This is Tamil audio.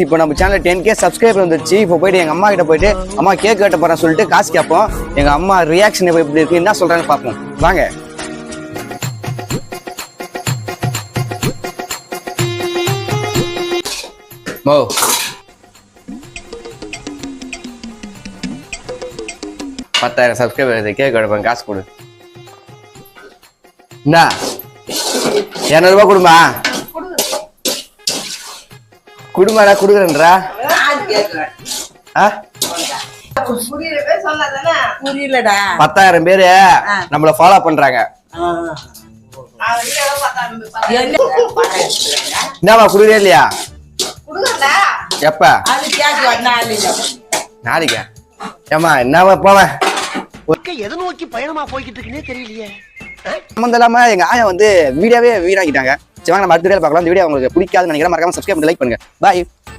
இப்போ நம்ம சேனல் 10K சப்ஸ்கிரைபர் வந்துருச்சு. இப்போ போயிட்டு எங்க அம்மா கிட்ட போயிட்டு அம்மா கேக் கட்ட போறேன் சொல்லிட்டு காசு கேட்போம். எங்க அம்மா ரியாக்ஷன் எப்படி இருக்கு என்ன சொல்றாங்கன்னு பார்ப்போம் வாங்க. மோ 10,000 சப்ஸ்கிரைபர் கேக் கட்டப்பேன் காசு கொடு. என்ன 200 ரூபாய் கொடுமா குடுமாடா குடுக்குறேன்றா. புரியலடா. 10,000 பேரு நம்மள ஃபாலோ பண்றாங்க. என்னவா குடுறே இல்லையா? எப்ப நாளைக்கா? ஏமா என்னவா போவேன் எதை நோக்கி பயணமா போய்கிட்டு இருக்குன்னே தெரியலையே. சம்மந்தம் இல்லாம எங்க ஆயா வந்து வீடியோவே வீணாக்கிட்டாங்க. சரி வாங்க நம்ம அடுத்த வீடியோல பார்க்கலாம். இந்த வீடியோ உங்களுக்கு பிடிக்காதுன்னு நினைக்கிறேன். மறக்காம சப்ஸ்கிரைப் பண்ணி லைக் பண்ணுங்க. பாய்.